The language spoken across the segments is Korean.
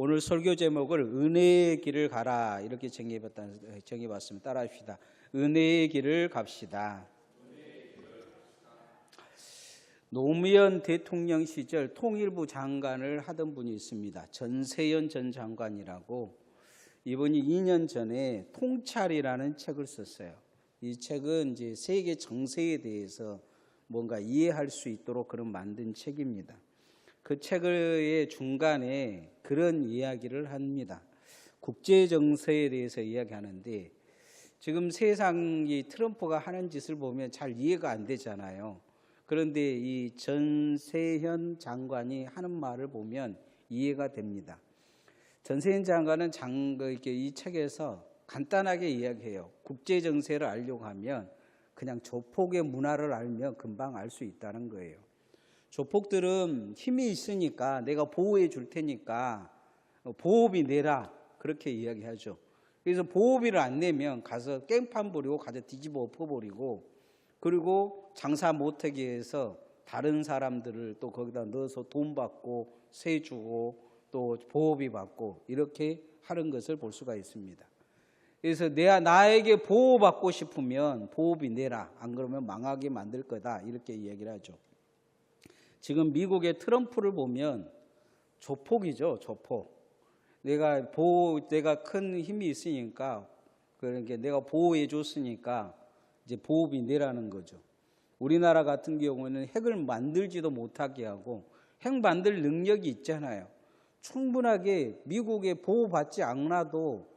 오늘 설교 제목을 은혜의 길을 가라 이렇게 정해봤습니다. 따라합시다. 은혜의 길을 갑시다. 노무현 대통령 시절 통일부 장관을 하던 분이 있습니다. 전세현 전 장관이라고. 이분이 2년 전에 통찰이라는 책을 썼어요. 이 책은 이제 세계 정세에 대해서 뭔가 이해할 수 있도록 그런 만든 책입니다. 그 책의 중간에 그런 이야기를 합니다. 국제 정세에 대해서 이야기하는데 지금 세상이 트럼프가 하는 짓을 보면 잘 이해가 안 되잖아요. 그런데 이 전세현 장관이 하는 말을 보면 이해가 됩니다. 전세현 장관은 이 책에서 간단하게 이야기해요. 국제 정세를 알려고 하면 그냥 조폭의 문화를 알면 금방 알 수 있다는 거예요. 조폭들은 힘이 있으니까 내가 보호해 줄 테니까 보호비 내라 그렇게 이야기하죠. 그래서 보호비를 안 내면 가서 깽판 부리고 가서 뒤집어 엎어버리고 그리고 장사 못하게 해서 다른 사람들을 또 거기다 넣어서 돈 받고 세 주고 또 보호비 받고 이렇게 하는 것을 볼 수가 있습니다. 그래서 나에게 보호받고 싶으면 보호비 내라. 안 그러면 망하게 만들 거다. 이렇게 이야기를 하죠. 지금 미국의 트럼프를 보면 조폭이죠. 조폭. 내가 큰 힘이 있으니까 그러니까 내가 보호해 줬으니까 이제 보호비 내라는 거죠. 우리나라 같은 경우는 핵을 만들지도 못하게 하고 핵 만들 능력이 있잖아요. 충분하게 미국에 보호받지 않아도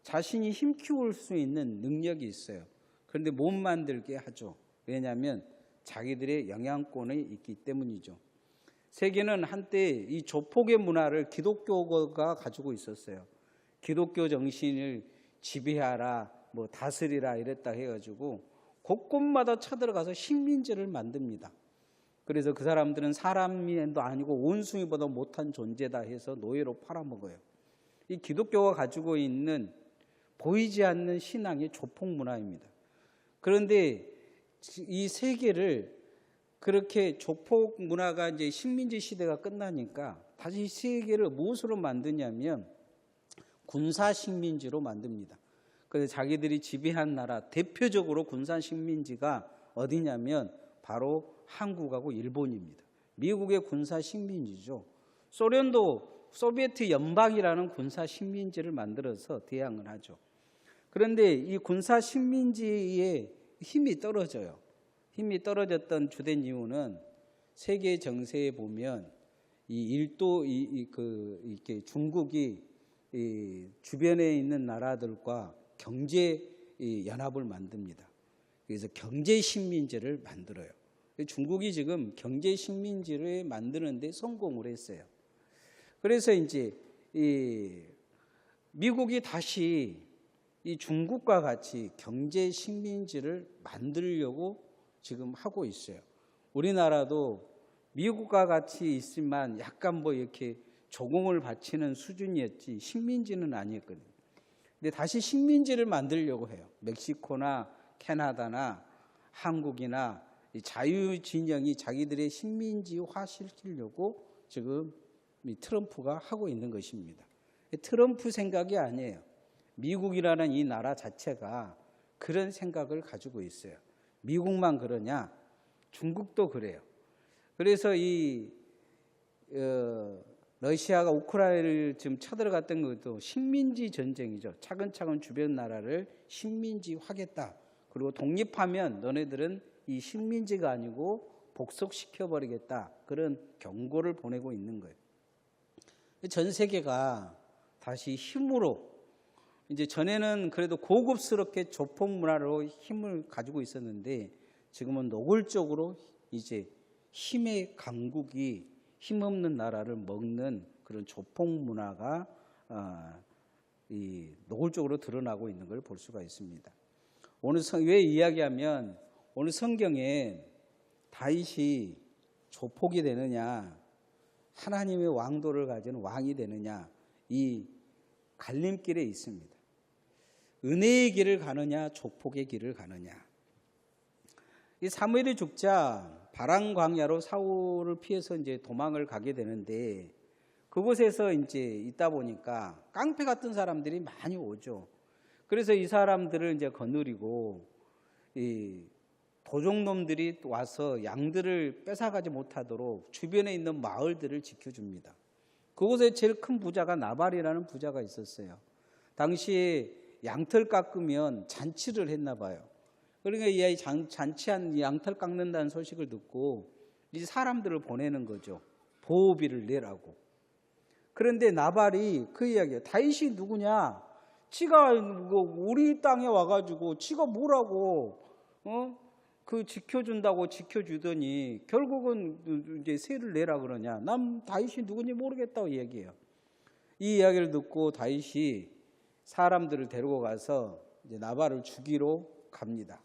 자신이 힘키울 수 있는 능력이 있어요. 그런데 못 만들게 하죠. 왜냐하면 자기들의 영향권이 있기 때문이죠. 세계는 한때 이 조폭의 문화를 기독교가 가지고 있었어요. 기독교 정신을 지배하라, 다스리라 이랬다 해가지고 곳곳마다 쳐들어가서 식민지를 만듭니다. 그래서 그 사람들은 사람도 아니고 원숭이보다 못한 존재다 해서 노예로 팔아먹어요. 이 기독교가 가지고 있는 보이지 않는 신앙의 조폭 문화입니다. 그런데 이 세계를 그렇게 조폭 문화가 이제 식민지 시대가 끝나니까 다시 세계를 무엇으로 만드냐면 군사 식민지로 만듭니다. 그래서 자기들이 지배한 나라 대표적으로 군사 식민지가 어디냐면 바로 한국하고 일본입니다. 미국의 군사 식민지죠. 소련도 소비에트 연방이라는 군사 식민지를 만들어서 대항을 하죠. 그런데 이 군사 식민지의 힘이 떨어져요. 힘이 떨어졌던 주된 이유는 세계 정세에 보면 이렇게 중국이 주변에 있는 나라들과 경제 연합을 만듭니다. 그래서 경제 식민지를 만들어요. 중국이 지금 경제 식민지를 만드는데 성공을 했어요. 그래서 이제 미국이 다시 이 중국과 같이 경제 식민지를 만들려고 지금 하고 있어요. 우리나라도 미국과 같이 있지만 약간 이렇게 조공을 바치는 수준이었지 식민지는 아니었거든요. 근데 다시 식민지를 만들려고 해요. 멕시코나 캐나다나 한국이나 자유진영이 자기들의 식민지화 시키려고 지금 트럼프가 하고 있는 것입니다. 트럼프 생각이 아니에요. 미국이라는 이 나라 자체가 그런 생각을 가지고 있어요. 미국만 그러냐? 중국도 그래요. 그래서 러시아가 우크라이나를 지금 쳐들어갔던 것도 식민지 전쟁이죠. 차근차근 주변 나라를 식민지화하겠다. 그리고 독립하면 너네들은 이 식민지가 아니고 복속시켜버리겠다. 그런 경고를 보내고 있는 거예요. 전 세계가 다시 힘으로 이제 전에는 그래도 고급스럽게 조폭 문화로 힘을 가지고 있었는데 지금은 노골적으로 이제 힘의 강국이 힘없는 나라를 먹는 그런 조폭 문화가 노골적으로 드러나고 있는 걸 볼 수가 있습니다. 오늘 왜 이야기하면 오늘 성경에 다윗이 조폭이 되느냐 하나님의 왕도를 가진 왕이 되느냐 이 갈림길에 있습니다. 은혜의 길을 가느냐 조폭의 길을 가느냐. 이 사무엘이 죽자 바람 광야로 사울을 피해서 이제 도망을 가게 되는데 그곳에서 이제 있다 보니까 깡패 같은 사람들이 많이 오죠. 그래서 이 사람들을 이제 거느리고 이 도적놈들이 와서 양들을 뺏어가지 못하도록 주변에 있는 마을들을 지켜줍니다. 그곳에 제일 큰 부자가 나발이라는 부자가 있었어요. 당시에 양털 깎으면 잔치를 했나 봐요. 그러니까 이 아이 잔치한 양털 깎는다는 소식을 듣고 이 사람들을 보내는 거죠. 보호비를 내라고. 그런데 나발이 그 이야기예요. 다윗이 누구냐? 지가 우리 땅에 와가지고 지가 뭐라고 그 지켜준다고 지켜주더니 결국은 이제 세를 내라 그러냐? 난 다윗이 누군지 모르겠다고 이야기해요. 이 이야기를 듣고 다윗이 사람들을 데리고 가서 이제 나발을 죽이러 갑니다.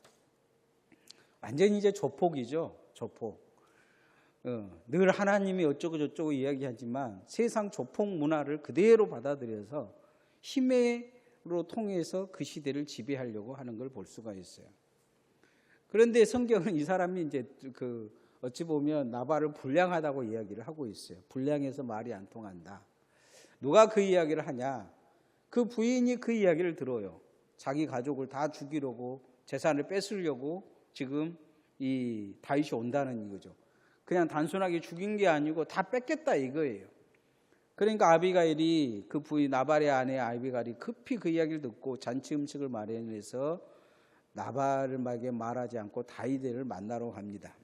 완전히 이제 조폭이죠, 조폭. 늘 하나님이 어쩌고 저쩌고 이야기하지만 세상 조폭 문화를 그대로 받아들여서 힘으로 통해서 그 시대를 지배하려고 하는 걸 볼 수가 있어요. 그런데 성경은 이 사람이 이제 어찌 보면 나발을 불량하다고 이야기를 하고 있어요. 불량해서 말이 안 통한다. 누가 그 이야기를 하냐? 그 부인이 그 이야기를 들어요. 자기 가족을 다 죽이려고 재산을 뺏으려고 지금 이 다윗이 온다는 이거죠. 그냥 단순하게 죽인 게 아니고 다 뺏겠다 이거예요. 그러니까 아비가일이 그 부인 나발의 아내 아비가일이 급히 그 이야기를 듣고 잔치 음식을 마련해서 나발에게 말하지 않고 다윗을 만나러 갑니다.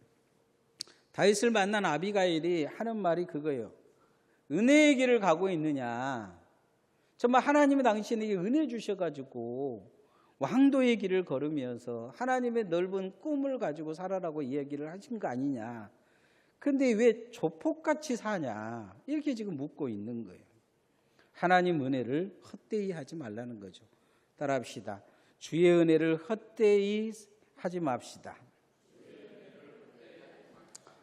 다윗을 만난 아비가일이 하는 말이 그거예요. 은혜의 길을 가고 있느냐? 정말 하나님이 당신에게 은혜 주셔가지고 왕도의 길을 걸으면서 하나님의 넓은 꿈을 가지고 살아라고 이야기를 하신 거 아니냐? 근데 왜 조폭같이 사냐? 이렇게 지금 묻고 있는 거예요. 하나님 은혜를 헛되이 하지 말라는 거죠. 따라합시다. 주의 은혜를 헛되이 하지 맙시다.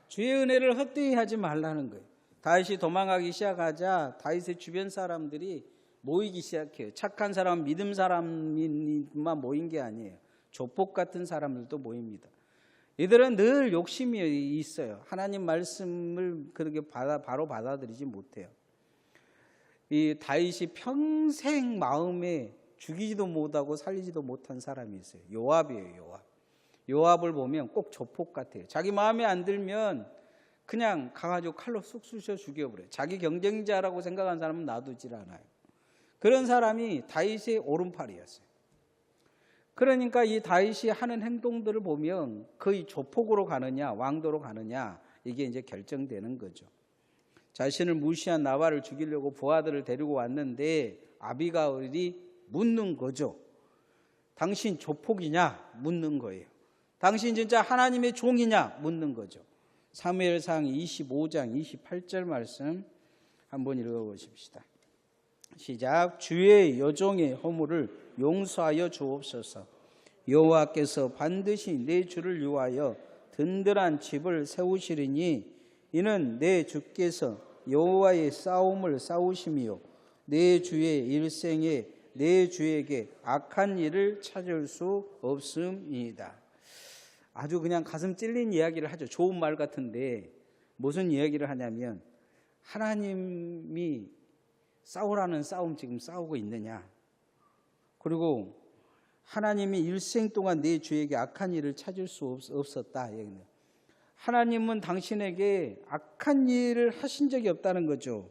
주의 은혜를 헛되이 하지 말라는 거예요. 다윗이 도망가기 시작하자 다윗의 주변 사람들이 모이기 시작해요. 착한 사람, 믿음 사람만 모인 게 아니에요. 조폭 같은 사람들도 모입니다. 이들은 늘 욕심이 있어요. 하나님 말씀을 그렇게 바로 받아들이지 못해요. 이 다윗이 평생 마음에 죽이지도 못하고 살리지도 못한 사람이 있어요. 요압이에요, 요압. 요압을 보면 꼭 조폭 같아요. 자기 마음에 안 들면 그냥 가가지고 칼로 쑥 쑤셔 죽여버려요. 자기 경쟁자라고 생각하는 사람은 놔두질 않아요. 그런 사람이 다윗의 오른팔이었어요. 그러니까 이 다윗이 하는 행동들을 보면 거의 조폭으로 가느냐 왕도로 가느냐 이게 이제 결정되는 거죠. 자신을 무시한 나발을 죽이려고 부하들을 데리고 왔는데 아비가일이 묻는 거죠. 당신 조폭이냐? 묻는 거예요. 당신 진짜 하나님의 종이냐? 묻는 거죠. 사무엘상 25장 28절 말씀 한번 읽어보십시다. 시작. 주의 여종의 허물을 용서하여 주옵소서. 여호와께서 반드시 내 주를 위하여 든든한 집을 세우시리니 이는 내 주께서 여호와의 싸움을 싸우심이요 내 주의 일생에 내 주에게 악한 일을 찾을 수 없음이다. 아주 그냥 가슴 찔린 이야기를 하죠. 좋은 말 같은데 무슨 이야기를 하냐면 하나님이 싸우라는 싸움 지금 싸우고 있느냐? 그리고 하나님이 일생 동안 내 주에게 악한 일을 찾을 수 없었다. 하나님은 당신에게 악한 일을 하신 적이 없다는 거죠.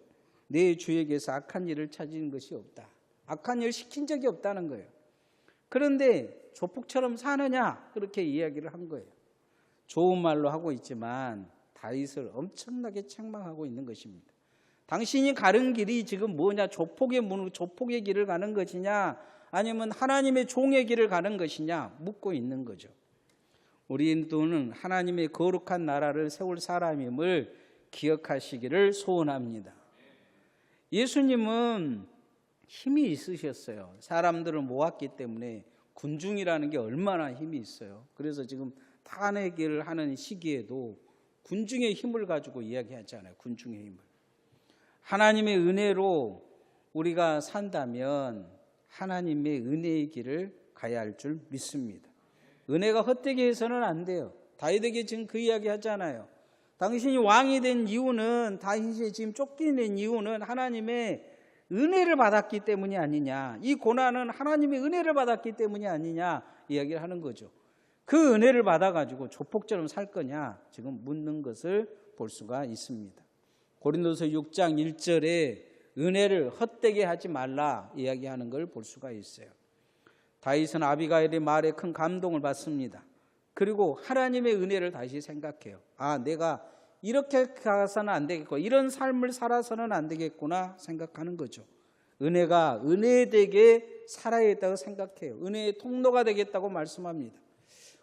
내 주에게서 악한 일을 찾은 것이 없다. 악한 일을 시킨 적이 없다는 거예요. 그런데 조폭처럼 사느냐? 그렇게 이야기를 한 거예요. 좋은 말로 하고 있지만 다윗을 엄청나게 책망하고 있는 것입니다. 당신이 가는 길이 지금 뭐냐? 조폭의 길을 가는 것이냐? 아니면 하나님의 종의 길을 가는 것이냐? 묻고 있는 거죠. 우리는 하나님의 거룩한 나라를 세울 사람임을 기억하시기를 소원합니다. 예수님은 힘이 있으셨어요. 사람들을 모았기 때문에 군중이라는 게 얼마나 힘이 있어요. 그래서 지금 탄핵을 하는 시기에도 군중의 힘을 가지고 이야기하잖아요. 군중의 힘을. 하나님의 은혜로 우리가 산다면 하나님의 은혜의 길을 가야 할 줄 믿습니다. 은혜가 헛되게 해서는 안 돼요. 다윗에게 지금 그 이야기 하잖아요. 당신이 왕이 된 이유는, 다윗이 지금 쫓기는 이유는 하나님의 은혜를 받았기 때문이 아니냐, 이 고난은 하나님의 은혜를 받았기 때문이 아니냐 이야기를 하는 거죠. 그 은혜를 받아가지고 조폭처럼 살 거냐 지금 묻는 것을 볼 수가 있습니다. 고린도서 6장 1절에 은혜를 헛되게 하지 말라 이야기하는 걸 볼 수가 있어요. 다윗은 아비가일의 말에 큰 감동을 받습니다. 그리고 하나님의 은혜를 다시 생각해요. 내가 이렇게 가서는 안 되겠고, 이런 삶을 살아서는 안 되겠구나 생각하는 거죠. 은혜가 은혜되게 살아야겠다고 생각해요. 은혜의 통로가 되겠다고 말씀합니다.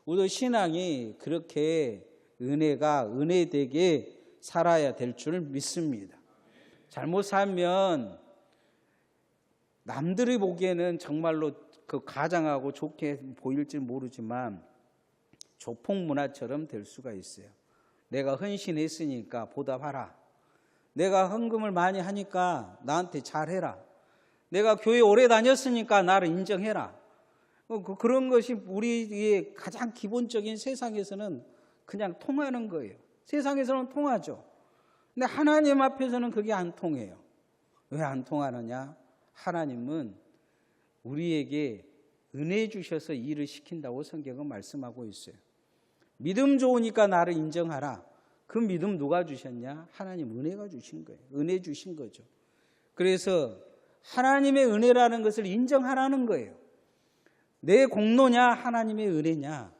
우리 신앙이 그렇게 은혜가 은혜되게 살아야 될 줄 믿습니다. 잘못 살면 남들이 보기에는 정말로 그 가장하고 좋게 보일지 모르지만 조폭 문화처럼 될 수가 있어요. 내가 헌신했으니까 보답하라. 내가 헌금을 많이 하니까 나한테 잘해라. 내가 교회 오래 다녔으니까 나를 인정해라. 그런 것이 우리의 가장 기본적인, 세상에서는 그냥 통하는 거예요. 세상에서는 통하죠. 근데 하나님 앞에서는 그게 안 통해요. 왜 안 통하느냐? 하나님은 우리에게 은혜 주셔서 일을 시킨다고 성경은 말씀하고 있어요. 믿음 좋으니까 나를 인정하라. 그 믿음 누가 주셨냐? 하나님 은혜가 주신 거예요. 은혜 주신 거죠. 그래서 하나님의 은혜라는 것을 인정하라는 거예요. 내 공로냐 하나님의 은혜냐.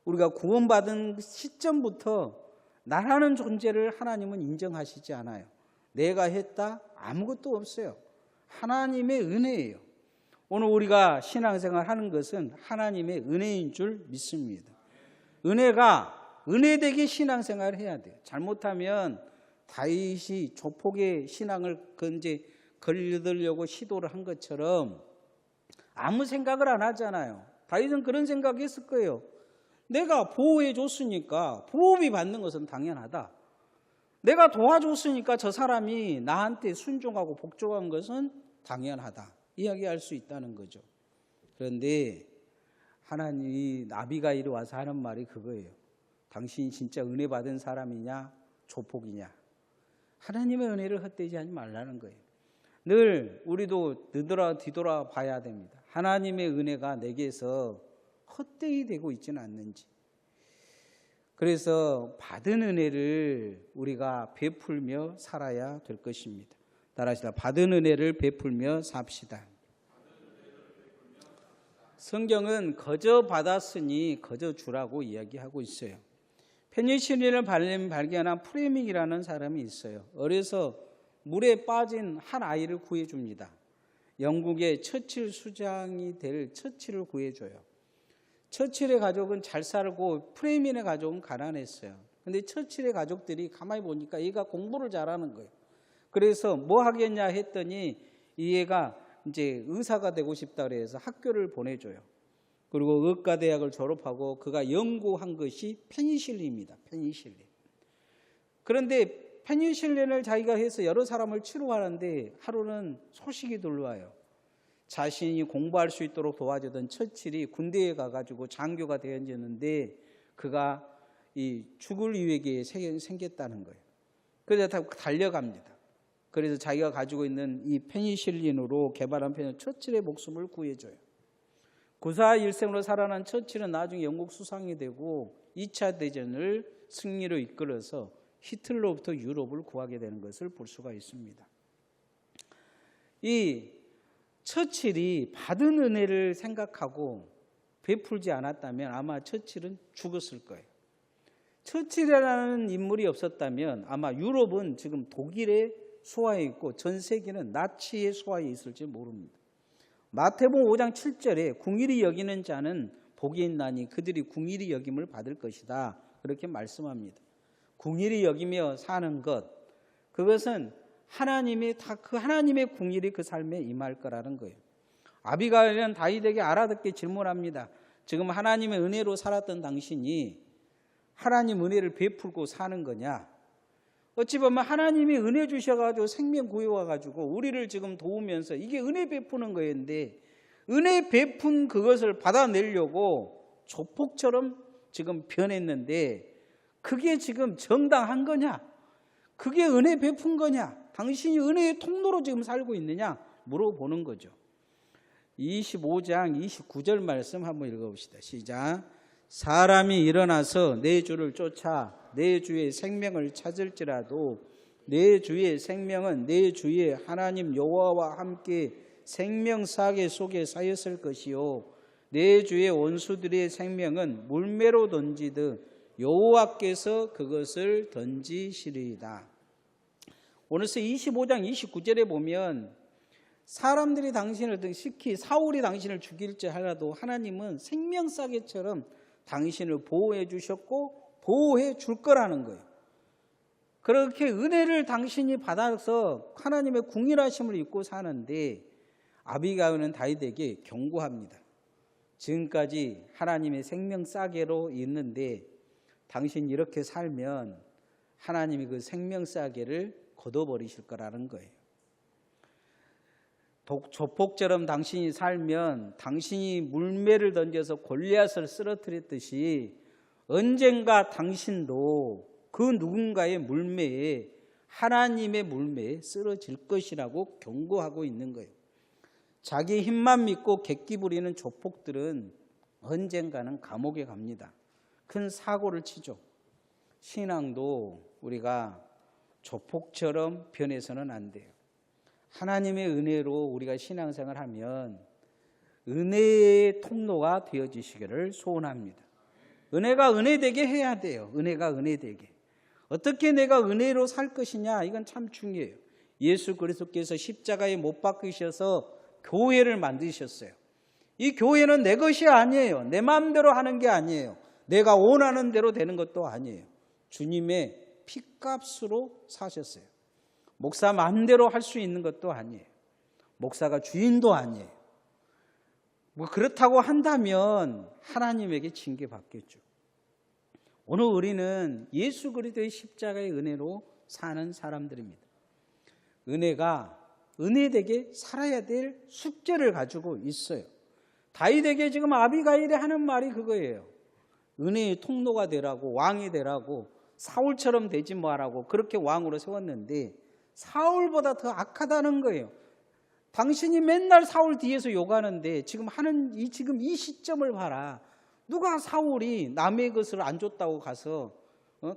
우리가 구원받은 시점부터 나라는 존재를 하나님은 인정하시지 않아요. 내가 했다? 아무것도 없어요. 하나님의 은혜예요. 오늘 우리가 신앙생활 하는 것은 하나님의 은혜인 줄 믿습니다. 은혜가 은혜되게 신앙생활을 해야 돼요. 잘못하면 다윗이 조폭의 신앙을 걸려들려고 시도를 한 것처럼 아무 생각을 안 하잖아요. 다윗은 그런 생각했을 거예요. 내가 보호해 줬으니까 보호비 받는 것은 당연하다. 내가 도와줬으니까 저 사람이 나한테 순종하고 복종한 것은 당연하다. 이야기할 수 있다는 거죠. 그런데 하나님이 아비가일이 와서 하는 말이 그거예요. 당신이 진짜 은혜 받은 사람이냐 조폭이냐. 하나님의 은혜를 헛되이 하지 말라는 거예요. 늘 우리도 뒤돌아 봐야 됩니다. 하나님의 은혜가 내게서 헛되이 되고 있지는 않는지. 그래서 받은 은혜를 우리가 베풀며 살아야 될 것입니다. 따라하시다. 받은 은혜를 베풀며 삽시다. 성경은 거저 받았으니 거저 주라고 이야기하고 있어요. 페니실린을 발견한 프레밍이라는 사람이 있어요. 어려서 물에 빠진 한 아이를 구해줍니다. 영국의 처칠 수장이 될 처칠을 구해줘요. 처칠의 가족은 잘 살고 프레민의 가족은 가난했어요. 근데 처칠의 가족들이 가만히 보니까 얘가 공부를 잘하는 거예요. 그래서 뭐 하겠냐 했더니 이 애가 이제 의사가 되고 싶다 그래서 학교를 보내줘요. 그리고 의과대학을 졸업하고 그가 연구한 것이 페니실린입니다. 페니실린. 그런데 페니실린을 자기가 해서 여러 사람을 치료하는데 하루는 소식이 들려와요. 자신이 공부할 수 있도록 도와주던 처칠이 군대에 가가지고 장교가 되었는데 그가 이 죽을 위기에 생겼다는 거예요. 그래서 달려갑니다. 그래서 자기가 가지고 있는 이 페니실린으로 개발한 페니실린 처칠의 목숨을 구해줘요. 구사일생으로 살아난 처칠은 나중에 영국 수상이 되고 2차 대전을 승리로 이끌어서 히틀러로부터 유럽을 구하게 되는 것을 볼 수가 있습니다. 이 처칠이 받은 은혜를 생각하고 베풀지 않았다면 아마 처칠은 죽었을 거예요. 처칠이라는 인물이 없었다면 아마 유럽은 지금 독일의 수하에 있고 전 세계는 나치의 수하에 있을지 모릅니다. 마태복음 5장 7절에 궁일이 여기는 자는 복이 있나니 그들이 궁일이 여김을 받을 것이다. 그렇게 말씀합니다. 궁일이 여기며 사는 것, 그것은 하나님의 궁일이 그 삶에 임할 거라는 거예요. 아비가일은 다윗에게 알아듣게 질문합니다. 지금 하나님의 은혜로 살았던 당신이 하나님 은혜를 베풀고 사는 거냐? 어찌 보면 하나님이 은혜 주셔가지고 생명 구해와가지고 우리를 지금 도우면서 이게 은혜 베푸는 거였는데 은혜 베푼 그것을 받아내려고 조폭처럼 지금 변했는데 그게 지금 정당한 거냐? 그게 은혜 베푼 거냐? 당신이 은혜의 통로로 지금 살고 있느냐? 물어보는 거죠. 25장 29절 말씀 한번 읽어봅시다. 시작. 사람이 일어나서 내 주를 쫓아 내 주의 생명을 찾을지라도 내 주의 생명은 내 주의 하나님 여호와와 함께 생명사계 속에 쌓였을 것이요 내 주의 원수들의 생명은 물매로 던지듯 여호와께서 그것을 던지시리이다. 오늘서 25장 29절에 보면 사람들이 당신을 특히 사울이 당신을 죽일지 하라도 하나님은 생명사계처럼 당신을 보호해 주셨고 보호해 줄 거라는 거예요. 그렇게 은혜를 당신이 받아서 하나님의 궁일하심을 입고 사는데 아비가일은 다윗에게 경고합니다. 지금까지 하나님의 생명싸개로 있는데 당신이 이렇게 살면 하나님이 그 생명싸개를 걷어버리실 거라는 거예요. 조폭처럼 당신이 살면 당신이 물매를 던져서 골리앗을 쓰러뜨렸듯이 언젠가 당신도 그 누군가의 물매에 하나님의 물매에 쓰러질 것이라고 경고하고 있는 거예요. 자기 힘만 믿고 객기 부리는 조폭들은 언젠가는 감옥에 갑니다. 큰 사고를 치죠. 신앙도 우리가 조폭처럼 변해서는 안 돼요. 하나님의 은혜로 우리가 신앙생활을 하면 은혜의 통로가 되어지시기를 소원합니다. 은혜가 은혜되게 해야 돼요. 은혜가 은혜되게. 어떻게 내가 은혜로 살 것이냐, 이건 참 중요해요. 예수 그리스도께서 십자가에 못 박히셔서 교회를 만드셨어요. 이 교회는 내 것이 아니에요. 내 마음대로 하는 게 아니에요. 내가 원하는 대로 되는 것도 아니에요. 주님의 피값으로 사셨어요. 목사 마음대로 할 수 있는 것도 아니에요. 목사가 주인도 아니에요. 뭐 그렇다고 한다면 하나님에게 징계받겠죠. 오늘 우리는 예수 그리스도의 십자가의 은혜로 사는 사람들입니다. 은혜가 은혜되게 살아야 될 숙제를 가지고 있어요. 다윗에게 지금 아비가일이 하는 말이 그거예요. 은혜의 통로가 되라고, 왕이 되라고, 사울처럼 되지 말라고 그렇게 왕으로 세웠는데 사울보다 더 악하다는 거예요. 당신이 맨날 사울 뒤에서 욕하는데 지금 이 시점을 봐라. 누가 사울이 남의 것을 안 줬다고 가서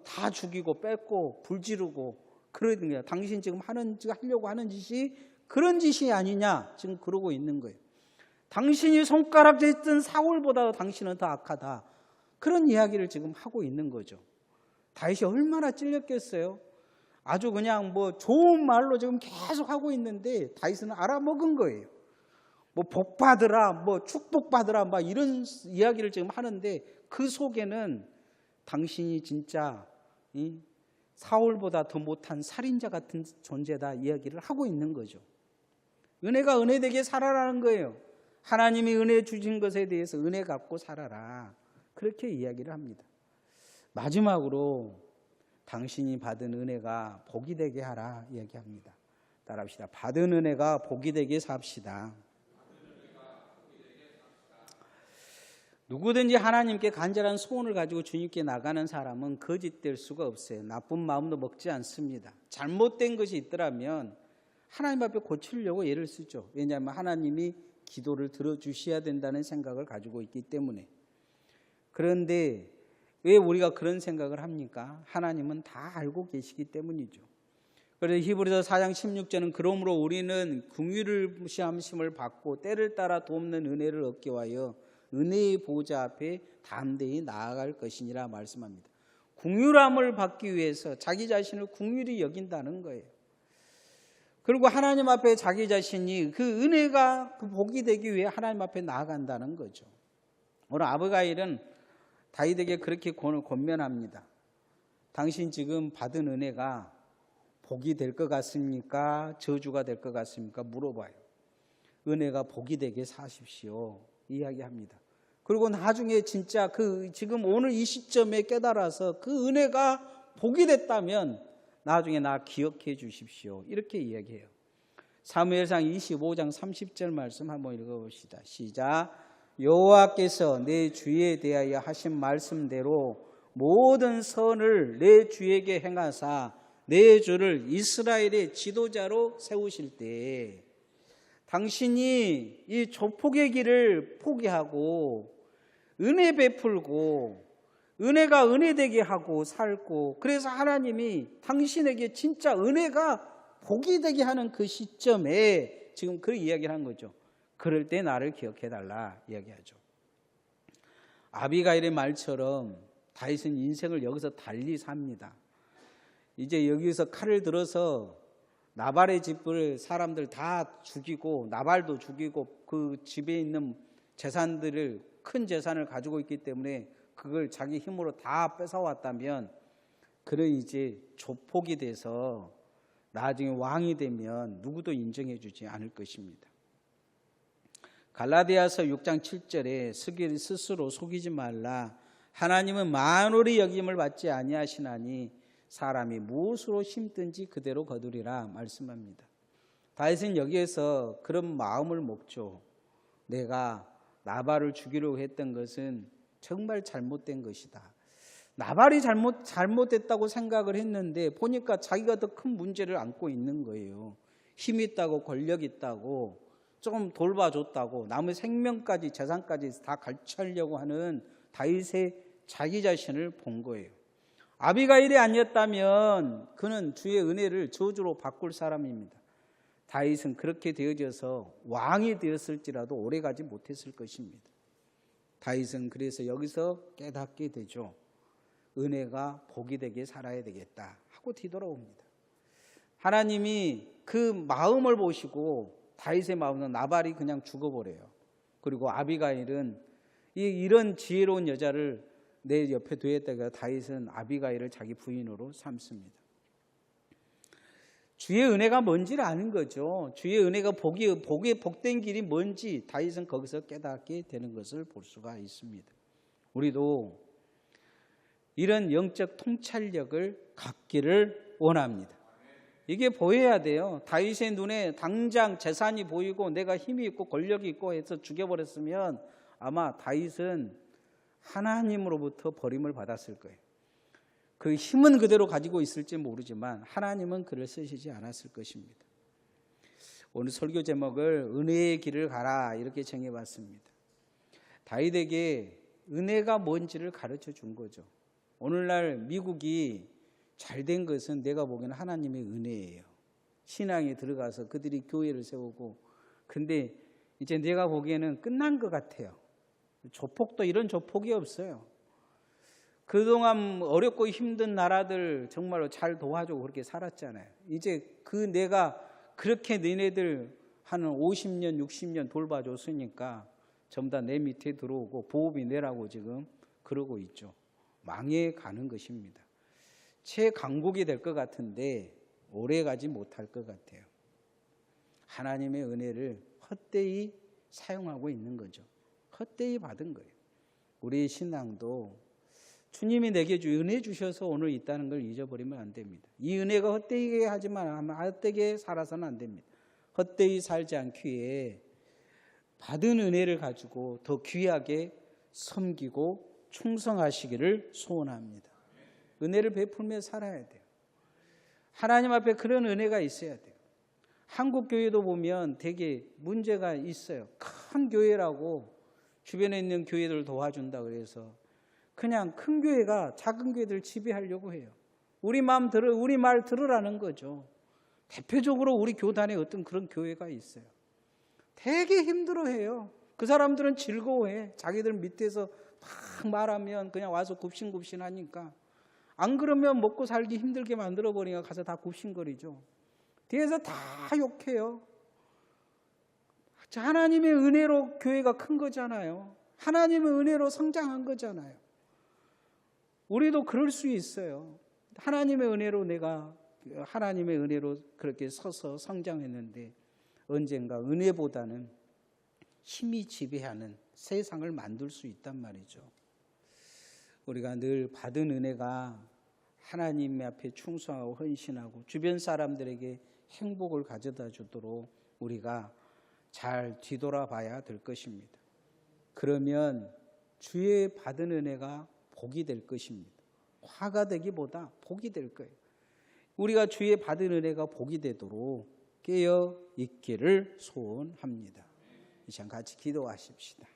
다 죽이고 뺏고 불지르고 그러는 거야. 당신 지금 하려고 하는 짓이 그런 짓이 아니냐 지금 그러고 있는 거예요. 당신이 손가락질했던 사울보다 당신은 더 악하다. 그런 이야기를 지금 하고 있는 거죠. 다윗이 얼마나 찔렸겠어요. 아주 그냥 뭐 좋은 말로 지금 계속 하고 있는데 다윗은 알아먹은 거예요. 뭐 복받으라, 뭐 축복받으라, 막 이런 이야기를 지금 하는데 그 속에는 당신이 진짜 사울보다 더 못한 살인자 같은 존재다 이야기를 하고 있는 거죠. 은혜가 은혜되게 살아라는 거예요. 하나님이 은혜 주신 것에 대해서 은혜 갖고 살아라. 그렇게 이야기를 합니다. 마지막으로 당신이 받은 은혜가 복이 되게 하라 이야기합니다. 따라합시다. 받은 은혜가 복이 되게 삽시다. 누구든지 하나님께 간절한 소원을 가지고 주님께 나가는 사람은 거짓될 수가 없어요. 나쁜 마음도 먹지 않습니다. 잘못된 것이 있더라면 하나님 앞에 고치려고 애를 쓰죠. 왜냐하면 하나님이 기도를 들어주셔야 된다는 생각을 가지고 있기 때문에. 그런데 왜 우리가 그런 생각을 합니까? 하나님은 다 알고 계시기 때문이죠. 그래서 히브리서 4장 16절은 그러므로 우리는 긍휼을 받고 때를 따라 돕는 은혜를 얻기 위하여 은혜의 보좌 앞에 담대히 나아갈 것이니라 말씀합니다. 긍휼함을 받기 위해서 자기 자신을 긍휼히 여긴다는 거예요. 그리고 하나님 앞에 자기 자신이 그 은혜가 그 복이 되기 위해 하나님 앞에 나아간다는 거죠. 오늘 아비가일은 다윗에게 그렇게 권면합니다. 당신 지금 받은 은혜가 복이 될 것 같습니까? 저주가 될 것 같습니까? 물어봐요. 은혜가 복이 되게 사십시오. 이야기합니다. 그리고 나중에 진짜 지금 오늘 이 시점에 깨달아서 그 은혜가 복이 됐다면 나중에 나 기억해 주십시오. 이렇게 이야기해요. 사무엘상 25장 30절 말씀 한번 읽어봅시다. 시작. 여호와께서 내 주에 대하여 하신 말씀대로 모든 선을 내 주에게 행하사 내 주를 이스라엘의 지도자로 세우실 때 당신이 이 조폭의 길을 포기하고 은혜 베풀고 은혜가 은혜되게 하고 살고, 그래서 하나님이 당신에게 진짜 은혜가 복이 되게 하는 그 시점에 지금 그 이야기를 한 거죠. 그럴 때 나를 기억해달라 이야기하죠. 아비가일의 말처럼 다윗은 인생을 여기서 달리 삽니다. 이제 여기서 칼을 들어서 나발의 집을 사람들 다 죽이고, 나발도 죽이고, 그 집에 있는 재산들을, 큰 재산을 가지고 있기 때문에 그걸 자기 힘으로 다 뺏어왔다면, 그는 이제 조폭이 돼서 나중에 왕이 되면 누구도 인정해 주지 않을 것입니다. 갈라디아서 6장 7절에 스스로 속이지 말라. 하나님은 만월의 여김을 받지 아니하시나니 사람이 무엇으로 심든지 그대로 거두리라 말씀합니다. 다윗은 여기에서 그런 마음을 먹죠. 내가 나발을 죽이려고 했던 것은 정말 잘못된 것이다. 나발이 잘못됐다고 생각을 했는데 보니까 자기가 더 큰 문제를 안고 있는 거예요. 힘 있다고, 권력 있다고, 좀 돌봐줬다고, 남의 생명까지 재산까지 다 갈취하려고 하는 다윗의 자기 자신을 본 거예요. 아비가일이 아니었다면 그는 주의 은혜를 저주로 바꿀 사람입니다. 다윗은 그렇게 되어져서 왕이 되었을지라도 오래가지 못했을 것입니다. 다윗은 그래서 여기서 깨닫게 되죠. 은혜가 복이 되게 살아야 되겠다 하고 뒤돌아옵니다. 하나님이 그 마음을 보시고 다윗의 마음은 나발이 그냥 죽어버려요. 그리고 아비가일은 이런 지혜로운 여자를 내 옆에 두었다가 다윗은 아비가일을 자기 부인으로 삼습니다. 주의 은혜가 뭔지를 아는 거죠. 주의 은혜가 복의 복된 길이 뭔지 다윗은 거기서 깨닫게 되는 것을 볼 수가 있습니다. 우리도 이런 영적 통찰력을 갖기를 원합니다. 이게 보여야 돼요. 다윗의 눈에 당장 재산이 보이고 내가 힘이 있고 권력이 있고 해서 죽여버렸으면 아마 다윗은 하나님으로부터 버림을 받았을 거예요. 그 힘은 그대로 가지고 있을지 모르지만 하나님은 그를 쓰시지 않았을 것입니다. 오늘 설교 제목을 은혜의 길을 가라 이렇게 정해봤습니다. 다윗에게 은혜가 뭔지를 가르쳐 준 거죠. 오늘날 미국이 잘된 것은 내가 보기에는 하나님의 은혜예요. 신앙에 들어가서 그들이 교회를 세우고, 근데 이제 내가 보기에는 끝난 것 같아요. 조폭도 이런 조폭이 없어요. 그동안 어렵고 힘든 나라들 정말로 잘 도와주고 그렇게 살았잖아요. 이제 내가 그렇게 너네들 한 50년, 60년 돌봐줬으니까 전부 다 내 밑에 들어오고 보호비 내라고 지금 그러고 있죠. 망해 가는 것입니다. 최강국이 될 것 같은데 오래 가지 못할 것 같아요. 하나님의 은혜를 헛되이 사용하고 있는 거죠. 헛되이 받은 거예요. 우리의 신앙도 주님이 내게 은혜 주셔서 오늘 있다는 걸 잊어버리면 안 됩니다. 이 은혜가 헛되게 하지만 헛되게 살아서는 안 됩니다. 헛되이 살지 않기에 받은 은혜를 가지고 더 귀하게 섬기고 충성하시기를 소원합니다. 은혜를 베풀며 살아야 돼요. 하나님 앞에 그런 은혜가 있어야 돼요. 한국 교회도 보면 되게 문제가 있어요. 큰 교회라고 주변에 있는 교회들 도와준다 그래서 그냥 큰 교회가 작은 교회들 지배하려고 해요. 우리 말 들으라는 거죠. 대표적으로 우리 교단에 어떤 그런 교회가 있어요. 되게 힘들어해요. 그 사람들은 즐거워해. 자기들 밑에서 막 말하면 그냥 와서 굽신굽신 하니까. 안 그러면 먹고 살기 힘들게 만들어버리니까 가서 다 굽신거리죠. 뒤에서 다 욕해요. 하나님의 은혜로 교회가 큰 거잖아요. 하나님의 은혜로 성장한 거잖아요. 우리도 그럴 수 있어요. 하나님의 은혜로 내가 하나님의 은혜로 그렇게 서서 성장했는데 언젠가 은혜보다는 힘이 지배하는 세상을 만들 수 있단 말이죠. 우리가 늘 받은 은혜가 하나님 앞에 충성하고 헌신하고 주변 사람들에게 행복을 가져다 주도록 우리가 잘 뒤돌아봐야 될 것입니다. 그러면 주의 받은 은혜가 복이 될 것입니다. 화가 되기보다 복이 될 거예요. 우리가 주의 받은 은혜가 복이 되도록 깨어 있기를 소원합니다. 이 시간 같이 기도하십시다.